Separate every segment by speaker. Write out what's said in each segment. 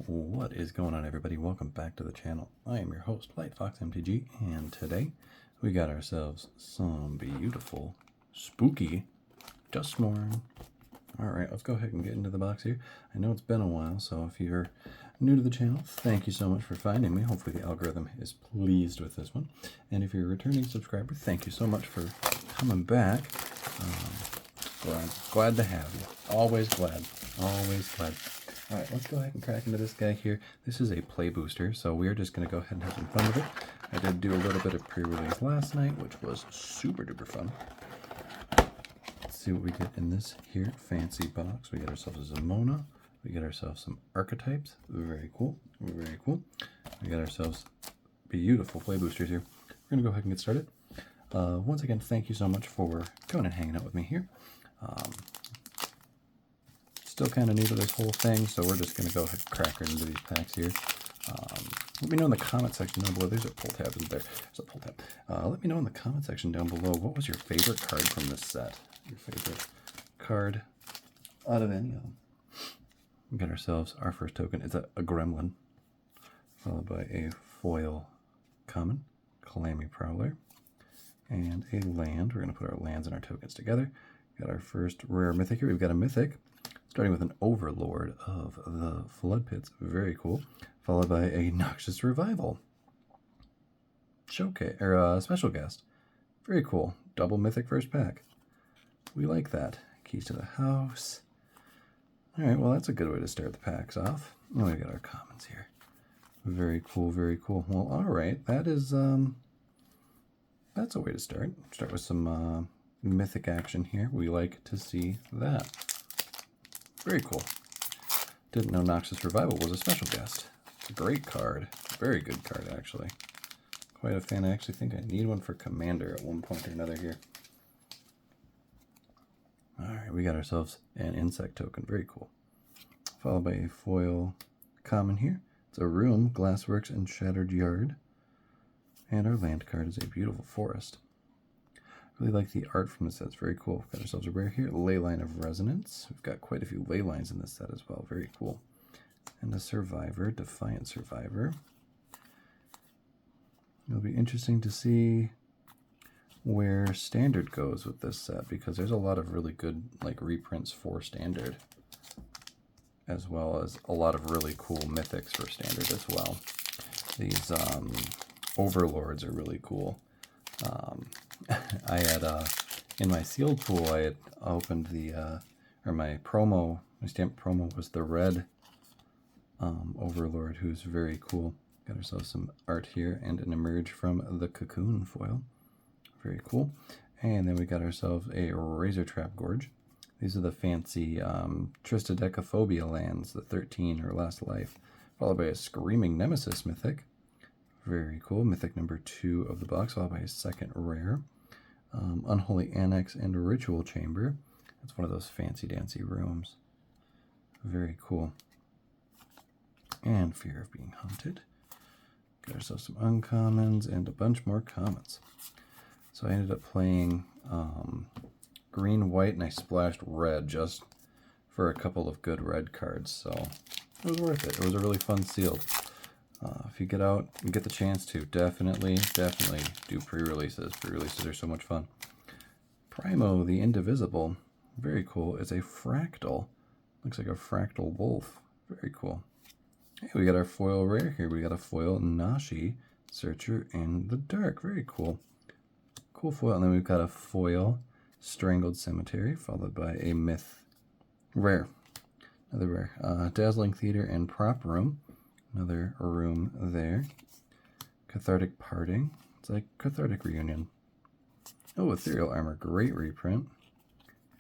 Speaker 1: What is going on, everybody? Welcome back to the channel. I am your host, Light Fox MTG, and today we got ourselves some beautiful, spooky Duskmourn. Alright, let's go ahead and get into the box here. I know it's been a while, so if you're new to the channel, thank you so much for finding me. Hopefully the algorithm is pleased with this one. And if you're a returning subscriber, thank you so much for coming back. Glad to have you. Always glad. Always glad. Alright, let's go ahead and crack into this guy here. This is a play booster, so we're just going to go ahead and have some fun with it. I did do a little bit of pre-release last night, which was super duper fun. Let's see what we get in this here fancy box. We get ourselves a Zamona. We get ourselves some archetypes. Very cool. Very cool. We got ourselves beautiful play boosters here. We're going to go ahead and get started. Once again, thank you so much for coming and hanging out with me here. Still kind of new to this whole thing, so we're just going to go ahead and crack right into these packs here. Let me know in the comment section down below. There's a pull tab, isn't there? There's a pull tab. Let me know in the comment section down below, what was your favorite card from this set? Your favorite card out of any of them. We got ourselves our first token. It's a gremlin, followed by a foil common, Calamity Prowler, and a land. We're going to put our lands and our tokens together. Got our first rare mythic here. We've got a mythic, starting with an Overlord of the Flood Pits. Very cool. Followed by a Noxious Revival. Showcase, or special guest. Very cool. Double mythic first pack. We like that. Keys to the house. Alright, well that's a good way to start the packs off. And we've got our commons here. Very cool, very cool. Well, alright, that is, that's a way to start. Start with some mythic action here. We like to see that. Very cool. Didn't know Noxious Revival was a special guest. It's a great card. Very good card, actually. Quite a fan. I actually think I need one for Commander at one point or another here. Alright, we got ourselves an insect token. Very cool. Followed by a foil common here. It's a room, Glassworks, and Shattered Yard. And our land card is a beautiful forest. Really like the art from this set. It's very cool. Got ourselves a rare here, Leyline of Resonance. We've got quite a few ley lines in this set as well. Very cool. And a Survivor, Defiant Survivor. It'll be interesting to see where Standard goes with this set, because there's a lot of really good like reprints for Standard, as well as a lot of really cool mythics for Standard as well. These Overlords are really cool. I had, in my sealed pool, I had opened the, or my promo, my stamp promo was the red Overlord, who's very cool. Got ourselves some art here and an Emerge from the Cocoon foil. Very cool. And then we got ourselves a Razor Trap Gorge. These are the fancy Tristadecaphobia lands, the 13 or less life, followed by a Screaming Nemesis mythic. Very cool. Mythic number 2 of the box, followed by a second rare. Unholy Annex and Ritual Chamber. That's one of those fancy dancy rooms. Very cool. And Fear of Being Hunted. Got ourselves some uncommons and a bunch more commons. So I ended up playing green, white, and I splashed red just for a couple of good red cards. So it was worth it. It was a really fun sealed. If you get out and get the chance to, definitely do pre-releases. Pre-releases are so much fun. Primo, the Indivisible, very cool. It's a fractal. Looks like a fractal wolf. Very cool. Hey, we got our foil rare here. We got a foil Nashi, Searcher in the Dark. Very cool. Cool foil. And then we've got a foil Strangled Cemetery, followed by a myth rare. Another rare. Dazzling Theater and Prop Room. Another room there. Cathartic Parting. It's like Cathartic Reunion. Oh, Ethereal Armor. Great reprint.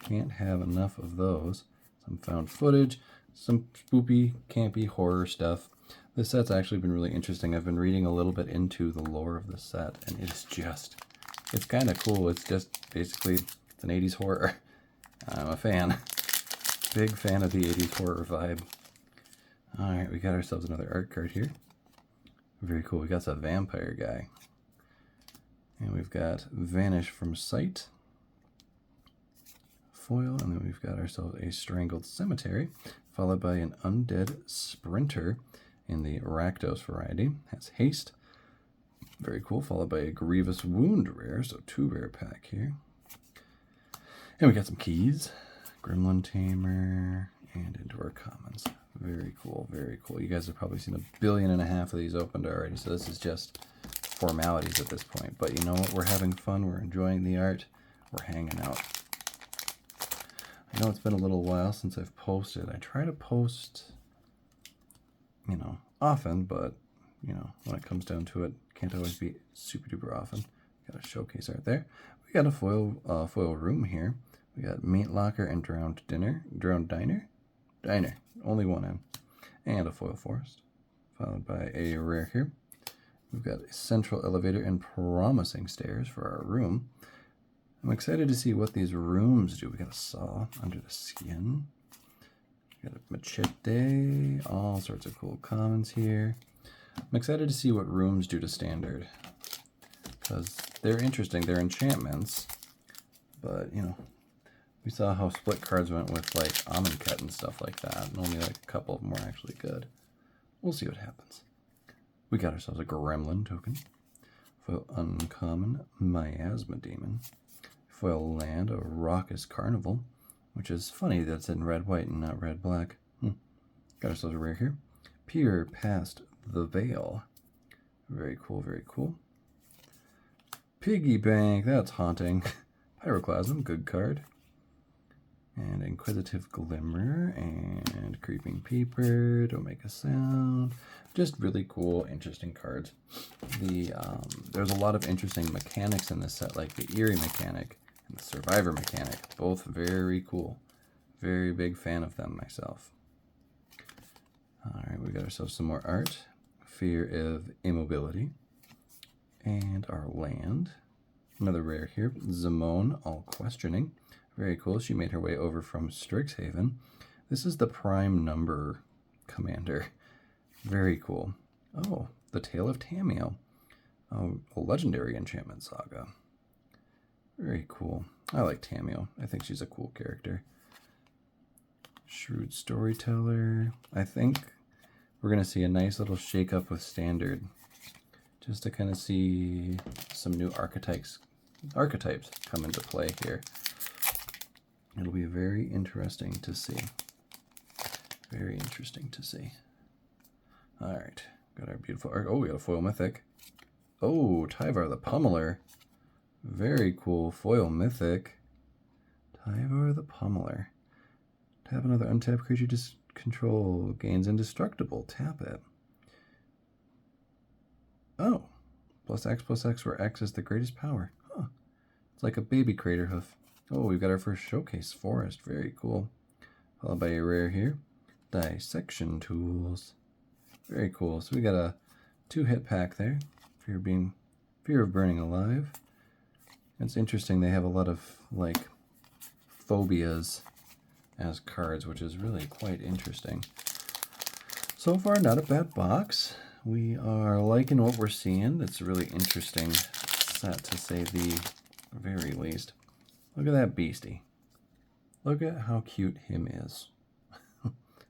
Speaker 1: Can't have enough of those. Some found footage. Some spoopy, campy horror stuff. This set's actually been really interesting. I've been reading a little bit into the lore of the set, and it's just, it's kind of cool. It's just basically, it's an 80s horror. I'm a fan. Big fan of the 80s horror vibe. Alright, we got ourselves another art card here. Very cool. We got a vampire guy. And we've got Vanish from Sight. Foil, and then we've got ourselves a Strangled Cemetery, followed by an Undead Sprinter in the Rakdos variety. Has haste. Very cool. Followed by a Grievous Wound rare, so 2 rare pack here. And we got some keys. Gremlin Tamer and into our commons. Very cool, very cool. You guys have probably seen 1.5 billion of these opened already, so this is just formalities at this point. But you know what? We're having fun. We're enjoying the art. We're hanging out. I know it's been a little while since I've posted. I try to post, you know, often, but, you know, when it comes down to it, can't always be super duper often. Got a showcase art there. We got a foil room here. We got Meat Locker and Drowned Diner. Only one N. And a foil forest, followed by a rare here. We've got a central elevator and promising stairs for our room. I'm excited to see what these rooms do. We got a saw under the skin. We got a machete. All sorts of cool commons here. I'm excited to see what rooms do to standard, because they're interesting. They're enchantments, but you know, we saw how split cards went with like Amonkhet and stuff like that, and only like a couple of them were actually good. We'll see what happens. We got ourselves a Gremlin token, foil uncommon Miasma Demon, foil land a Raucous Carnival, which is funny that's in red-white and not red-black. Got ourselves a rare here. Peer Past the Veil. Very cool, very cool. Piggy Bank, that's haunting. Pyroclasm, good card. And Inquisitive Glimmer and Creeping Peeper, Don't Make a Sound. Just really cool, interesting cards. There's a lot of interesting mechanics in this set, like the Eerie mechanic and the Survivor mechanic. Both very cool. Very big fan of them myself. Alright, we got ourselves some more art. Fear of Immobility. And our land. Another rare here. Zimone, All Questioning. Very cool. She made her way over from Strixhaven. This is the prime number commander. Very cool. Oh, the Tale of Tamio. Oh, a legendary enchantment saga. Very cool. I like Tamio. I think she's a cool character. Shrewd Storyteller. I think we're going to see a nice little shake-up with Standard, just to kind of see some new archetypes come into play here. It'll be very interesting to see. Very interesting to see. All right, got our beautiful art. Oh, we got a foil mythic. Oh, Tyvar the Pummeler. Very cool foil mythic. Tyvar the Pummeler. Tap another untapped creature to control. Gains indestructible. Tap it. Oh, +X where X is the greatest power. Huh. It's like a baby crater hoof. Oh, we've got our first showcase forest. Very cool. Followed by a rare here. Dissection Tools. Very cool. So we got a 2-hit pack there. Fear of Burning Alive. It's interesting. They have a lot of like phobias as cards, which is really quite interesting. So far, not a bad box. We are liking what we're seeing. It's a really interesting set, to say the very least. Look at that beastie. Look at how cute him is.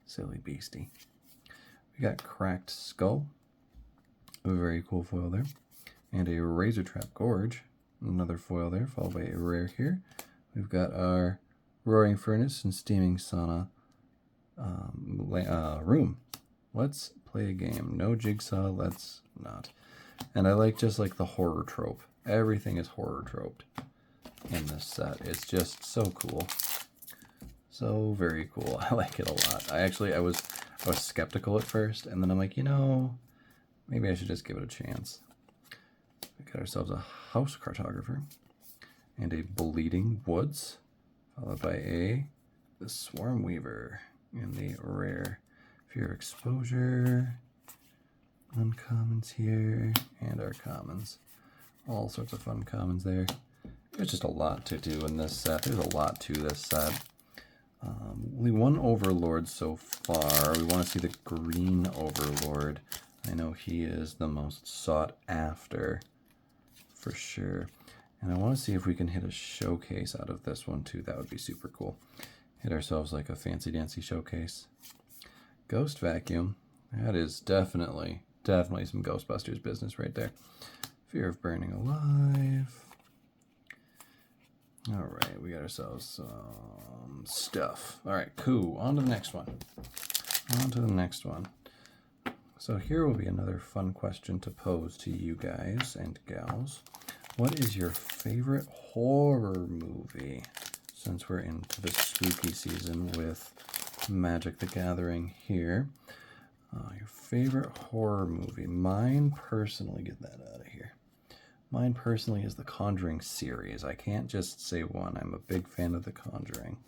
Speaker 1: Silly beastie. We got Cracked Skull. A very cool foil there. And a Razor Trap Gorge. Another foil there, followed by a rare here. We've got our Roaring Furnace and Steaming Sauna room. Let's play a game. No Jigsaw, let's not. And I like just like the horror trope. Everything is horror troped in this set. It's just so cool. So very cool. I like it a lot. I was skeptical at first, and then I'm like, you know, maybe I should just give it a chance. We got ourselves a House Cartographer and a Bleeding Woods, followed by the Swarm Weaver in the rare. Fear Exposure, uncommons here, and our commons. All sorts of fun commons there. There's just a lot to do in this set. There's a lot to this set. Only one Overlord so far. We want to see the green Overlord. I know he is the most sought after, for sure. And I want to see if we can hit a showcase out of this one too. That would be super cool. hit ourselves like a fancy dancy showcase. Ghost Vacuum. That is definitely some Ghostbusters business right there. Fear of Burning Alive. All right, we got ourselves some stuff. All right, cool. On to the next one. So here will be another fun question to pose to you guys and gals. What is your favorite horror movie? Since we're into the spooky season with Magic the Gathering here. Your favorite horror movie. Mine personally, get that out of here. Mine personally is the Conjuring series. I can't just say one. I'm a big fan of the Conjuring.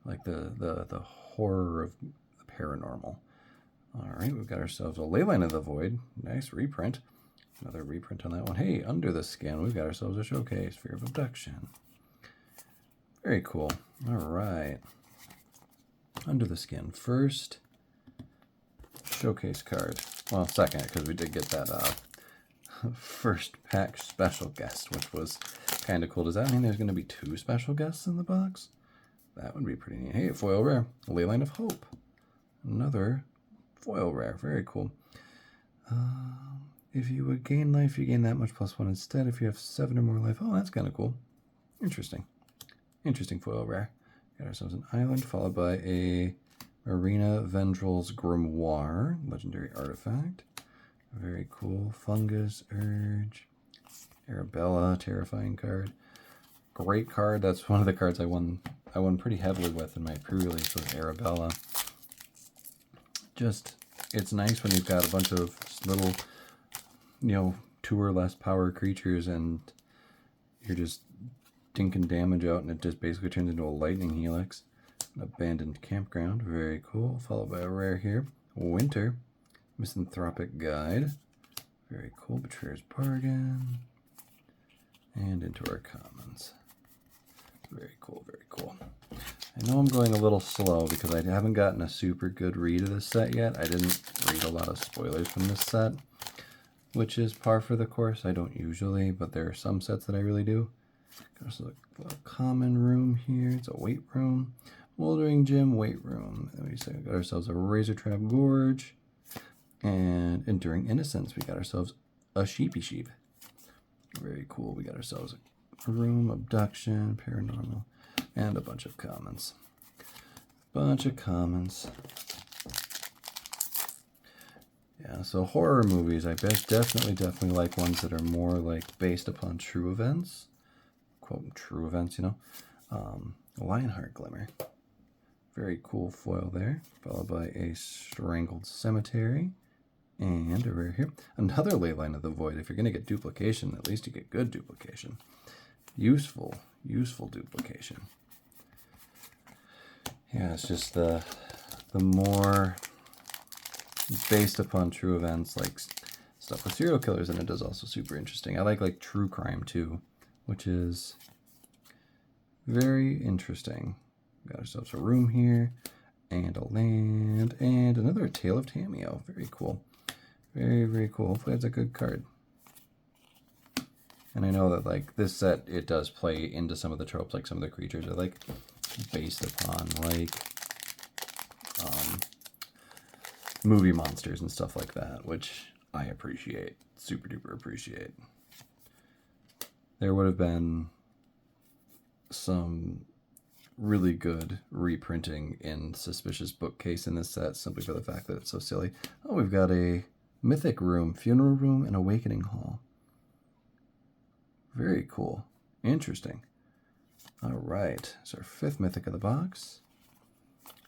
Speaker 1: Like the horror of the paranormal. All right, we've got ourselves a Leyline of the Void. Nice reprint. Another reprint on that one. Hey, Under the Skin, we've got ourselves a showcase. Fear of Abduction. Very cool. All right. Under the Skin. First showcase card. Well, second, because we did get that first pack special guest, which was kind of cool. Does that mean there's going to be 2 special guests in the box? That would be pretty neat. Hey, foil rare. Leyline of Hope. Another foil rare. Very cool. If you would gain life, you gain that much +1 instead. If you have 7 or more life. Oh, that's kind of cool. Interesting. Interesting foil rare. Got ourselves an island, followed by a Marina Vendrell's Grimoire. Legendary artifact. Very cool. Fungus, Urge. Arabella, terrifying card. Great card. That's one of the cards I won pretty heavily with in my pre-release with Arabella. Just, it's nice when you've got a bunch of little, 2 or less power creatures and you're just dinking damage out and it just basically turns into a lightning helix. An abandoned campground. Very cool. Followed by a rare here. Winter. Misanthropic Guide. Very cool. Betrayer's Bargain. And into our commons. Very cool, very cool. I know I'm going a little slow because I haven't gotten a super good read of this set yet. I didn't read a lot of spoilers from this set, which is par for the course. I don't usually, but there are some sets that I really do. There's a little common room here. It's a weight room. Moldering Gym, weight room. And we got ourselves a Razor Trap Gorge. And Enduring Innocence. We got ourselves a Sheepy Sheep. Very cool. We got ourselves a room, abduction, paranormal, and a bunch of commons. Yeah, so horror movies, I definitely like ones that are more like based upon true events. Quote, true events, Lionheart Glimmer. Very cool foil there. Followed by a Strangled Cemetery. And a rare here. Another Leyline of the Void. If you're going to get duplication, at least you get good duplication. Useful duplication. Yeah, it's just the more based upon true events, like stuff with serial killers, and it is also super interesting. I like true crime too, which is very interesting. Got ourselves a room here, and a land, and another Tale of Tameo. Very cool. Very cool. Hopefully that's a good card. And I know that this set, it does play into some of the tropes, like some of the creatures are based upon movie monsters and stuff like that, which I appreciate. Super duper appreciate. There would have been some really good reprinting in Suspicious Bookcase in this set, simply for the fact that it's so silly. Oh, we've got a Mythic Room, Funeral Room, and Awakening Hall. Very cool. Interesting. All right. So our 5th Mythic of the box.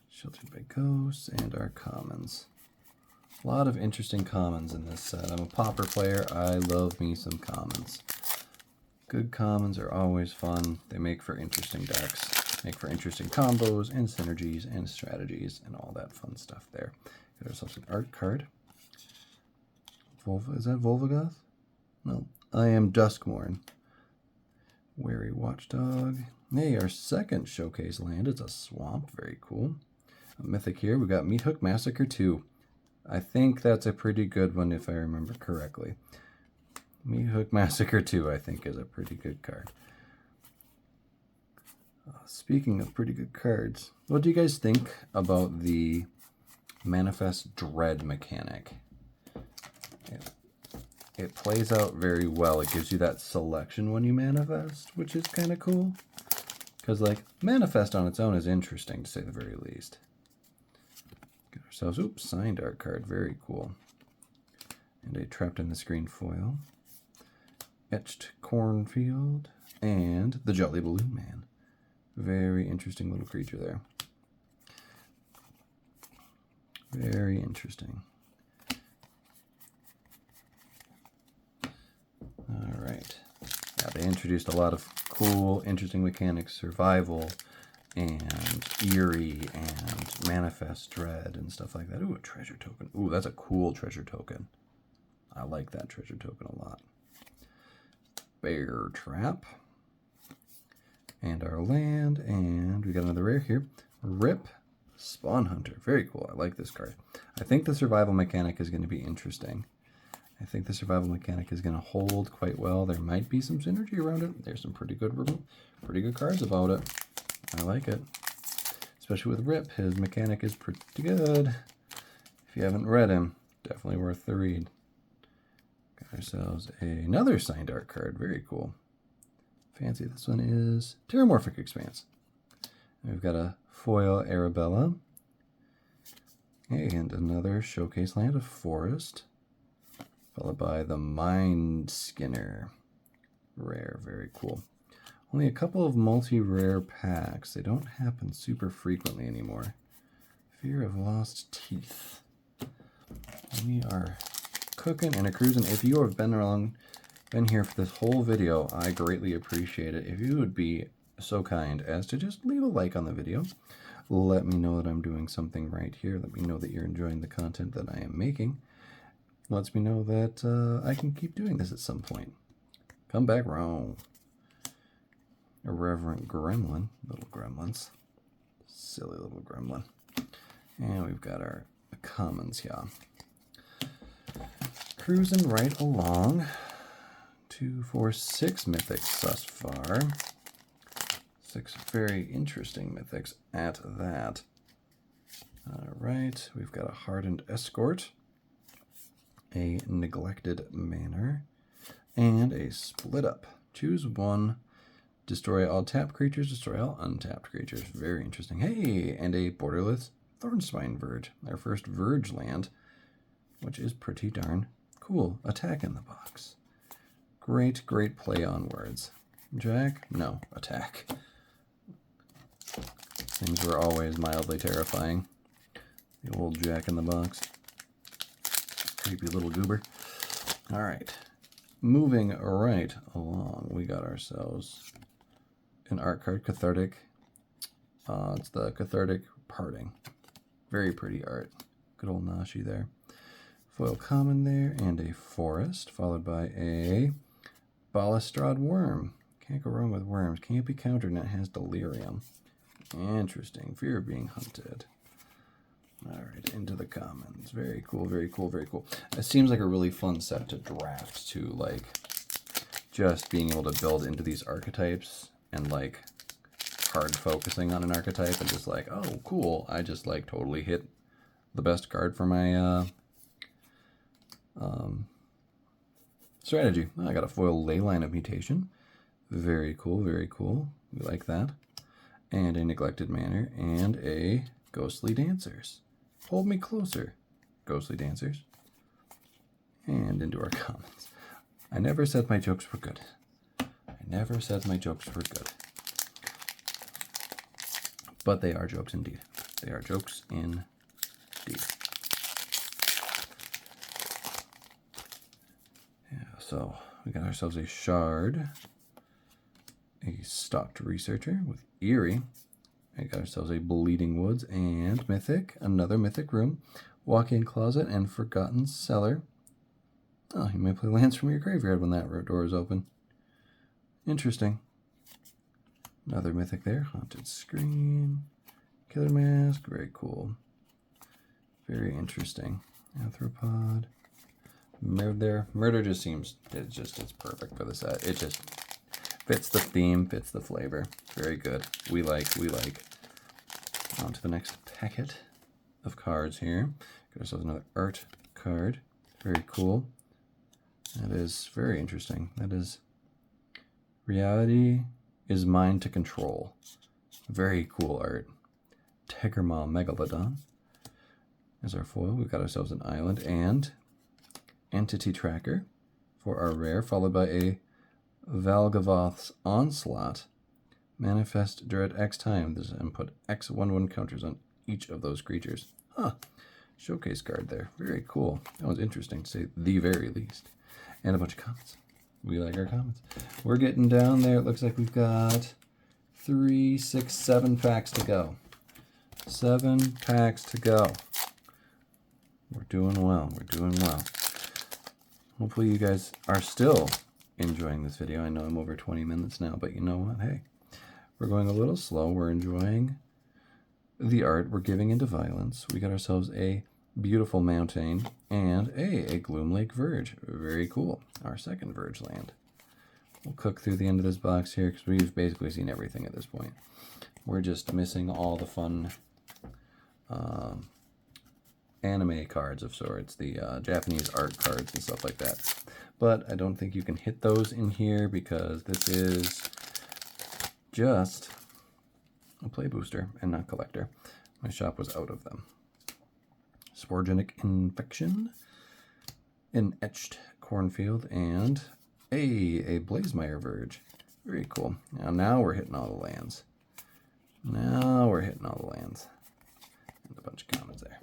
Speaker 1: Sheltered by Ghosts, and our commons. A lot of interesting commons in this set. I'm a pauper player. I love me some commons. Good commons are always fun. They make for interesting decks. Make for interesting combos and synergies and strategies and all that fun stuff there. Get ourselves an art card. Is that Volvagoth? No. I am Duskmourn. Wary Watchdog. Hey, our 2nd showcase land. It's a swamp. Very cool. A mythic here. We've got Meathook Massacre 2. I think that's a pretty good one if I remember correctly. Meathook Massacre 2, I think, is a pretty good card. Speaking of pretty good cards, what do you guys think about the Manifest Dread mechanic? It plays out very well. It gives you that selection when you manifest, which is kind of cool. Because, like, manifest on its own is interesting, to say the very least. Get ourselves, oops, signed art card. Very cool. And a Trapped in the Screen foil. Etched Cornfield. And the Jolly Balloon Man. Very interesting little creature there. Very interesting. All right. Yeah, they introduced a lot of cool, interesting mechanics, survival, and eerie, and manifest dread, and stuff like that. Ooh, a treasure token. Ooh, that's a cool treasure token. I like that treasure token a lot. Bear Trap. And our land, and we got another rare here. Rip Spawn Hunter. Very cool. I like this card. I think the survival mechanic is going to be interesting. I think the survival mechanic is going to hold quite well. There might be some synergy around it. There's some pretty good cards about it. I like it. Especially with Rip, his mechanic is pretty good. If you haven't read him, definitely worth the read. Got ourselves another signed art card. Very cool. Fancy. This one is Terramorphic Expanse. And we've got a foil Arabella. And another showcase land of Forest. Followed by the Mind Skinner. Rare. Very cool. Only a couple of multi-rare packs. They don't happen super frequently anymore. Fear of Lost Teeth. We are cooking and a cruising. If you have been here for this whole video, I greatly appreciate it. If you would be so kind as to just leave a like on the video. Let me know that I'm doing something right here. Let me know that you're enjoying the content that I am making. Lets me know that I can keep doing this at some point. Come back round. Irreverent Gremlin. Little gremlins. Silly little gremlin. And we've got our commons here. Cruising right along. 2, 4, 6 mythics thus far. 6 very interesting mythics at that. Alright, we've got a Hardened Escort, a Neglected Manor, and a Split Up. Choose one. Destroy all tapped creatures, destroy all untapped creatures. Very interesting. Hey, and a Borderless Thornspine Verge. Our first Verge land, which is pretty darn cool. Attack in the box. Great, great play on words. Jack? No, attack. Things were always mildly terrifying. The old Jack in the box. Creepy little goober. Alright. Moving right along, we got ourselves an art card, Cathartic. It's the Cathartic Parting. Very pretty art. Good old Nashi there. Foil common there, and a Forest, followed by a Balustrade Worm. Can't go wrong with worms. Can't be countered, and it has Delirium. Interesting. Fear of being hunted. Alright, into the commons. Very cool, very cool, very cool. It seems like a really fun set to draft, too. Like, just being able to build into these archetypes and, like, hard focusing on an archetype and just like, oh, cool. I just, like, totally hit the best card for my, strategy. I got a foil Leyline of Mutation. Very cool, very cool. We like that. And a Neglected Manor, and a Ghostly Dancers. Hold me closer, Ghostly Dancers. And into our commons. I never said my jokes were good. I never said my jokes were good. But they are jokes indeed. They are jokes indeed. So we got ourselves a Shard, a Stocked Researcher with Eerie. I got ourselves a Bleeding Woods and Mythic, another Mythic Room, Walk-in Closet, and Forgotten Cellar. Oh, you may play lands from your graveyard when that door is open. Interesting. Another Mythic there, Haunted Scream, Killer Mask, very cool. Very interesting. Arthropod. Murder just seems, it's perfect for the set. Fits the theme, fits the flavor. Very good. We like. On to the next packet of cards here. Get ourselves another art card. Very cool. That is very interesting. That is Reality is Mine to Control. Very cool art. Tegermaw Megalodon as our foil. We've got ourselves an island and Entity Tracker for our rare, followed by a Valgavoth's Onslaught. Manifest Dread X times and put X 1/1 counters on each of those creatures. Huh. Showcase card there. Very cool. That was interesting to say the very least. And a bunch of comments. We like our comments. We're getting down there. It looks like we've got 3, 6, 7 packs to go. 7 packs to go. We're doing well. We're doing well. Hopefully you guys are still enjoying this video. I know I'm over 20 minutes now, but you know what? Hey, we're going a little slow. We're enjoying the art. We're giving into violence. We got ourselves a beautiful mountain and a Gloom Lake Verge. Very cool. Our second Verge land. We'll cook through the end of this box here because we've basically seen everything at this point. We're just missing all the fun anime cards of sorts, the Japanese art cards and stuff like that. But I don't think you can hit those in here because this is just a play booster and not collector. My shop was out of them. Sporogenic Infection, an Etched Cornfield, and a Blazemeyer Verge. Very cool. Now we're hitting all the lands. Now we're hitting all the lands. And a bunch of comments there.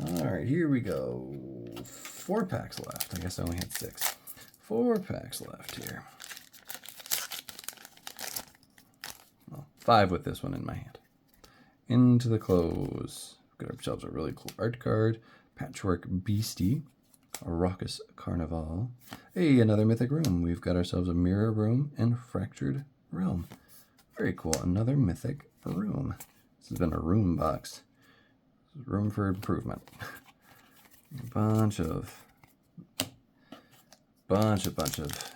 Speaker 1: Alright, here we go. 4 packs left. I guess I only had 6. 4 packs left here. Well, 5 with this one in my hand. Into the close. We've got ourselves a really cool art card. Patchwork Beastie. A Raucous Carnival. Hey, another Mythic Room. We've got ourselves a Mirror Room and Fractured Realm. Very cool. Another Mythic Room. This has been a room box. Room for improvement. A bunch of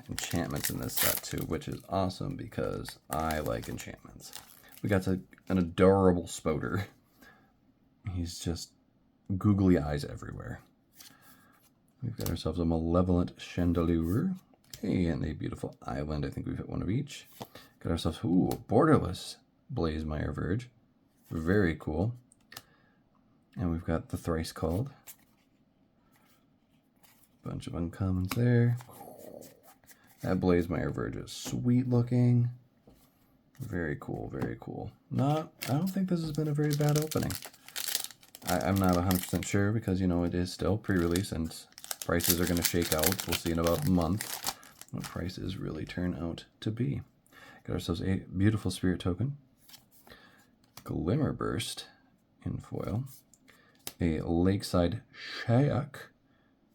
Speaker 1: enchantments in this set too, which is awesome because I like enchantments. We got an adorable Spoder. He's just googly eyes everywhere. We've got ourselves a Malevolent Chandelier. Hey, and a beautiful island. I think we've hit one of each. Got ourselves, ooh, a Borderless Blazemeyer Verge. Very cool. And we've got the Thrice Called. Bunch of uncommons there. That Blazemeyer Verge is sweet looking. Very cool, very cool. I don't think this has been a very bad opening. I'm not 100% sure because, you know, it is still pre-release and prices are going to shake out. We'll see in about a month what prices really turn out to be. Got ourselves a beautiful Spirit Token. Glimmer Burst in foil. A Lakeside Shayak,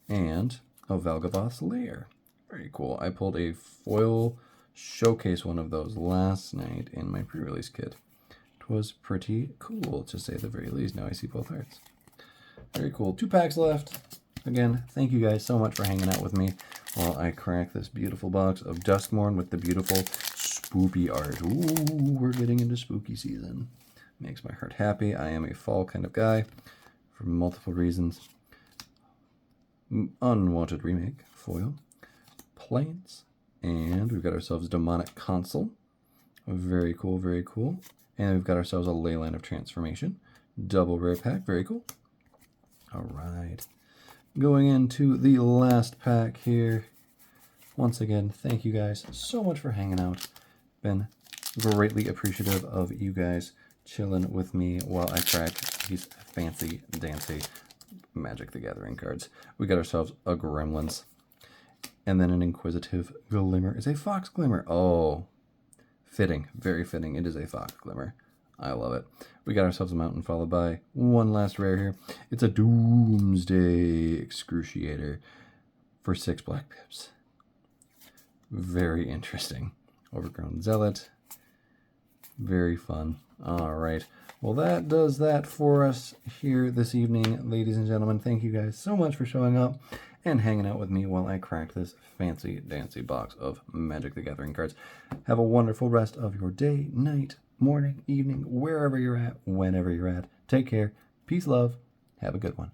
Speaker 1: and a Valgavoth's Lair. Very cool. I pulled a foil showcase one of those last night in my pre-release kit. It was pretty cool, to say the very least. Now I see both arts. Very cool. 2 packs left. Again, thank you guys so much for hanging out with me while I crack this beautiful box of Duskmourn with the beautiful spoopy art. Ooh, we're getting into spooky season. Makes my heart happy. I am a fall kind of guy. For multiple reasons. Unwanted Remake, foil, Plains, and we've got ourselves Demonic Consul. Very cool, very cool. And we've got ourselves a Leyline of Transformation. Double rare pack, very cool. Alright. Going into the last pack here. Once again, thank you guys so much for hanging out. Been greatly appreciative of you guys chilling with me while I crack these fancy dancy Magic the Gathering cards. We got ourselves a Gremlins. And then an Inquisitive Glimmer is a Fox Glimmer. Oh, fitting. Very fitting. It is a Fox Glimmer. I love it. We got ourselves a Mountain followed by one last rare here. It's a Doomsday Excruciator for 6 black pips. Very interesting. Overgrown Zealot. Very fun. All right. Well, that does that for us here this evening, ladies and gentlemen. Thank you guys so much for showing up and hanging out with me while I cracked this fancy dancy box of Magic the Gathering cards. Have a wonderful rest of your day, night, morning, evening, wherever you're at, whenever you're at. Take care. Peace, love. Have a good one.